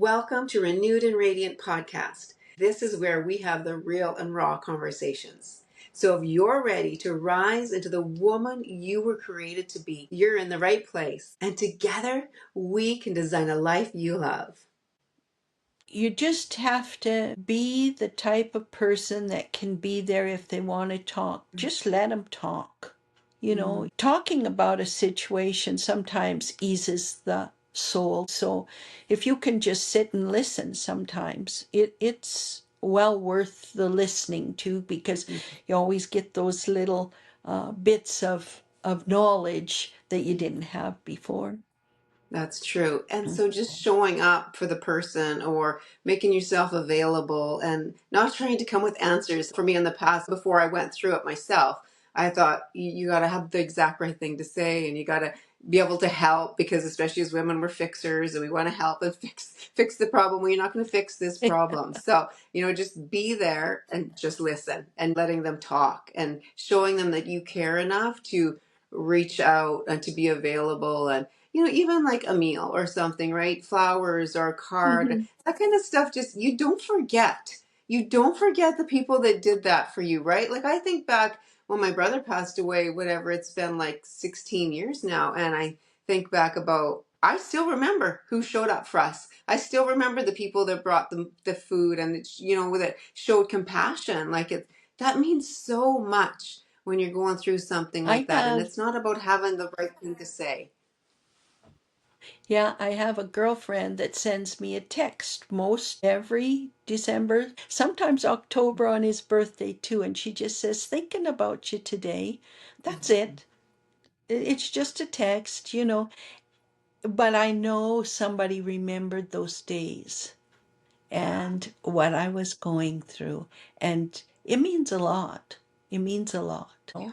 Welcome to Renewed and Radiant Podcast. This is where we have the real and raw conversations. So if you're ready to rise into the woman you were created to be, you're in the right place. And together we can design a life you love. You just have to be the type of person that can be there if they want to talk. Just let them talk. Talking about a situation sometimes eases the soul. So if you can just sit and listen sometimes, it's well worth the listening to, because you always get those little bits of knowledge that you didn't have before. That's true. And so just showing up for the person or making yourself available and not trying to come with answers. For me in the past, before I went through it myself, I thought you got to have the exact right thing to say and you got to be able to help, because especially as women, we're fixers and we want to help and fix the problem. Well, you're not going to fix this problem. So, just be there and just listen and letting them talk and showing them that you care enough to reach out and to be available, and even like a meal or something, right? Flowers or a card, Mhm. that kind of stuff. Just, you don't forget. You don't forget the people that did that for you, right? Like I think back when my brother passed away, whatever, it's been like 16 years now. And I think back about, I still remember who showed up for us. I still remember the people that brought the food and, that showed compassion. Like that means so much when you're going through something I like that. And have it's not about having the right thing to say. Yeah, I have a girlfriend that sends me a text most every December, sometimes October on his birthday too, and she just says, thinking about you today. That's it. It's just a text. But I know somebody remembered those days Yeah. and what I was going through. And it means a lot. It means a lot.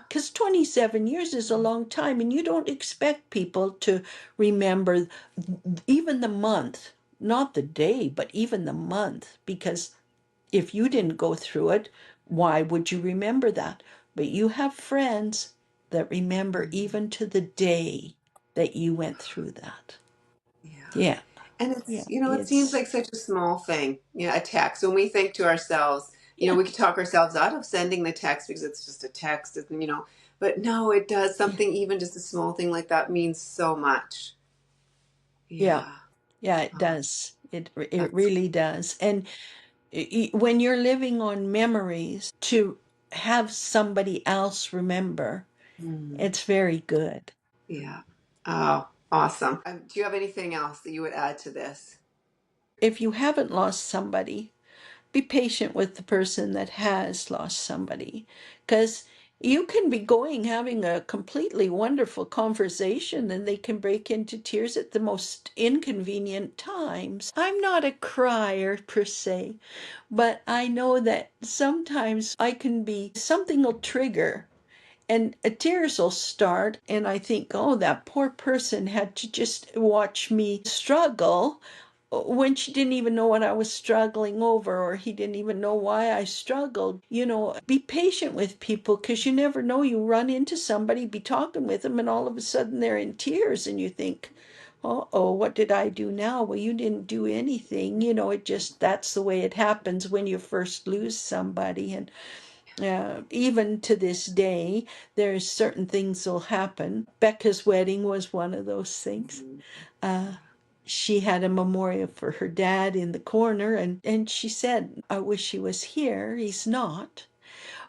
Because 27 years is a long time, and you don't expect people to remember even the month, not the day, but even the month. Because if you didn't go through it, why would you remember that? But you have friends that remember even to the day that you went through that. Yeah. Yeah, And yeah, it seems it's, like such a small thing, a text. When we think to ourselves, yeah, we could talk ourselves out of sending the text because it's just a text, but no, it does yeah. something, even just a small thing like that means so much. Yeah, Yeah. yeah, it Oh, does. It that's, really does. And when you're living on memories, to have somebody else remember, mm, it's very good. yeah. Oh, awesome. Do you have anything else that you would add to this? If you haven't lost somebody, be patient with the person that has lost somebody, because you can be having a completely wonderful conversation, and they can break into tears at the most inconvenient times. I'm not a crier per se, but I know that sometimes I can be, something will trigger and tears will start, and I think, oh, that poor person had to just watch me struggle when she didn't even know what I was struggling over, or he didn't even know why I struggled. Be patient with people, because you never know. You run into somebody, be talking with them, and all of a sudden they're in tears, and you think, oh, what did I do now? Well, you didn't do anything. That's the way it happens when you first lose somebody. And even to this day, there's certain things will happen. Becca's wedding was one of those things. Mhm. Uh, she had a memorial for her dad in the corner, and she said, I wish he was here. He's not.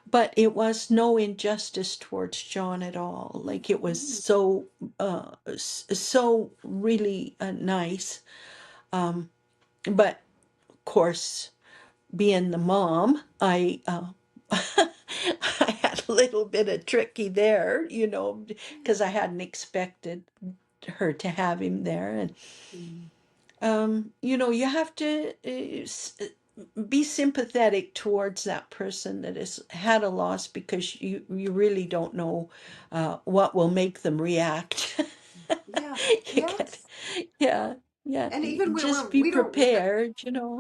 But it was no injustice towards John at all. Like, it was so really nice. But of course, being the mom, I had a little bit of tricky there, because I hadn't expected her to have him there. And Mm. you have to be sympathetic towards that person that has had a loss, because you really don't know what will make them react. Yeah. You get, Yes. yeah, yeah. And even when Just be we don't, prepared.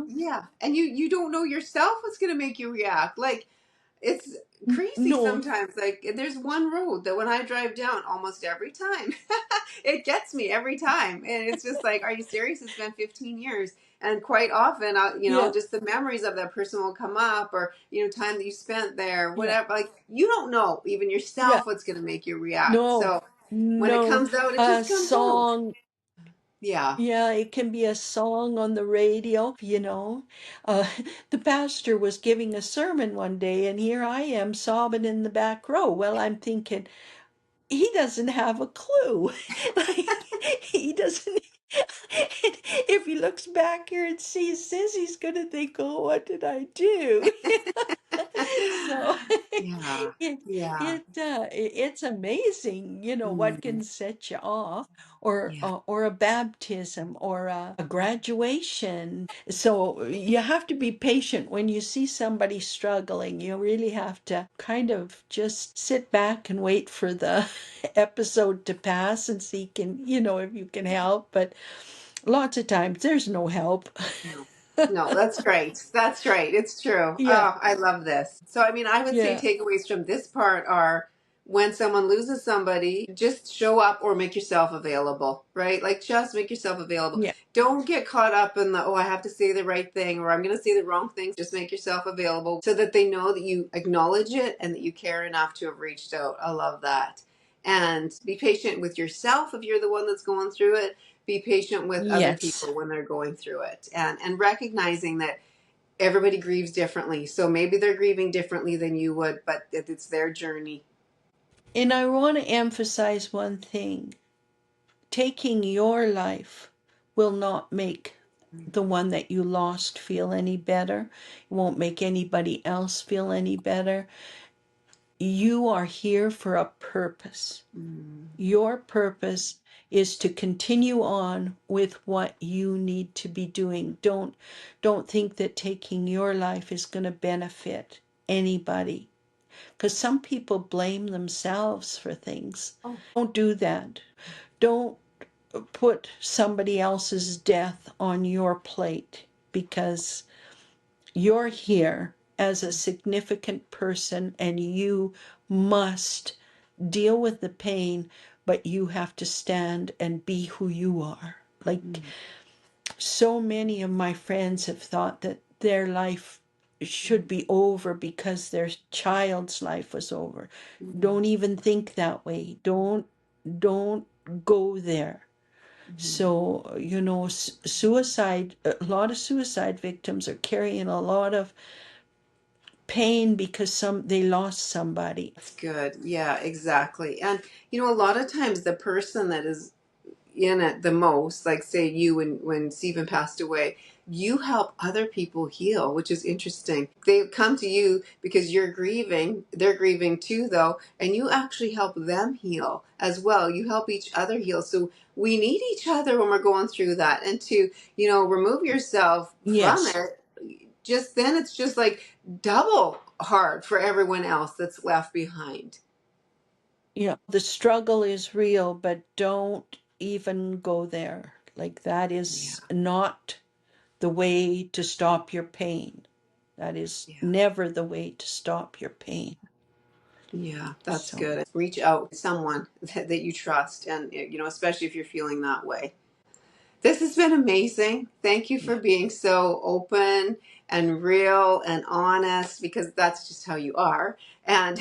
yeah, and you don't know yourself what's going to make you react. Like, it's crazy No, sometimes. Like, there's one road that when I drive down almost every time, it gets me every time. And it's just like, are you serious? It's been 15 years. And quite often, Yeah. just the memories of that person will come up, or, time that you spent there, Yeah. whatever. Like, you don't know even Yeah. yourself what's going to make you react. No. So when it No. comes out, it A just comes out. song. Yeah. Yeah, it can be a song on the radio, you know. Uh, the pastor was giving a sermon one day, and here I am sobbing in the back row. Well, I'm thinking, he doesn't have a clue. Like, he doesn't. If he looks back here and sees this, he's going to think, oh, what did I do? So Yeah. it Yeah. it's amazing, what Mm, can set you off, yeah. or a baptism, or a graduation. So you have to be patient when you see somebody struggling. You really have to kind of just sit back and wait for the episode to pass and see if you can help. But lots of times there's no help. No, no, that's great. That's right. It's true. Yeah, Oh, I love this. So, I mean, I would say yeah, takeaways from this part are when someone loses somebody, just show up or make yourself available, right? Like, just make yourself available. yeah, Don't get caught up in the, oh, I have to say the right thing, or I'm going to say the wrong thing. Just make yourself available so that they know that you acknowledge it and that you care enough to have reached out. I love that. And be patient with yourself if you're the one that's going through it. Be patient with other yes. people when they're going through it, and recognizing that everybody grieves differently. So maybe they're grieving differently than you would, but it's their journey. And I want to emphasize one thing. Taking your life will not make the one that you lost feel any better. It won't make anybody else feel any better. You are here for a purpose. Mm, Your purpose is to continue on with what you need to be doing. Don't think that taking your life is going to benefit anybody, because some people blame themselves for things. oh, Don't do that. Don't put somebody else's death on your plate, because you're here as a significant person and you must deal with the pain, but you have to stand and be who you are. Like, mm, so many of my friends have thought that their life should be over because their child's life was over. mm, Don't even think that way. Don't go there. mm. So, suicide, a lot of suicide victims are carrying a lot of pain because they lost somebody. That's good. Yeah, exactly. And a lot of times the person that is in it the most, like say you, when Stephen passed away, you help other people heal, which is interesting. They come to you because you're grieving, they're grieving too though, and you actually help them heal as well. You help each other heal. So we need each other when we're going through that. And to, remove yourself from Yes. it, just then it's just like double hard for everyone else that's left behind. Yeah. The struggle is real, but don't even go there. Like, that Yeah, is not the way to stop your pain. That is yeah. never the way to stop your pain. Yeah, that's So, good. Reach out to someone that you trust, and especially if you're feeling that way. This has been amazing. Thank you for yeah. being so open and real and honest, because that's just how you are. And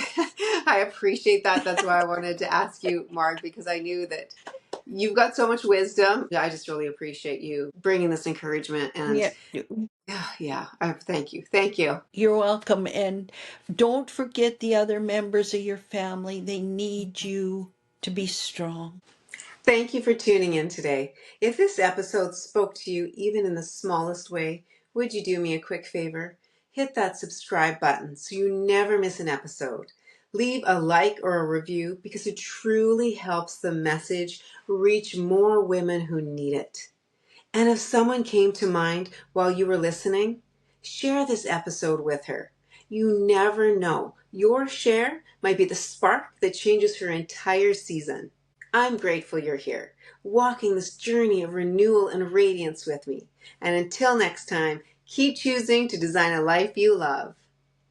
I appreciate that. That's why I wanted to ask you, Marg, because I knew that you've got so much wisdom. I just really appreciate you bringing this encouragement. And Yeah. yeah, thank you. Thank you. You're welcome. And don't forget the other members of your family. They need you to be strong. Thank you for tuning in today. If this episode spoke to you even in the smallest way, would you do me a quick favor? Hit that subscribe button so you never miss an episode. Leave a like or a review because it truly helps the message reach more women who need it. And if someone came to mind while you were listening, share this episode with her. You never know. Your share might be the spark that changes her entire season. I'm grateful you're here, walking this journey of renewal and radiance with me. And until next time, keep choosing to design a life you love.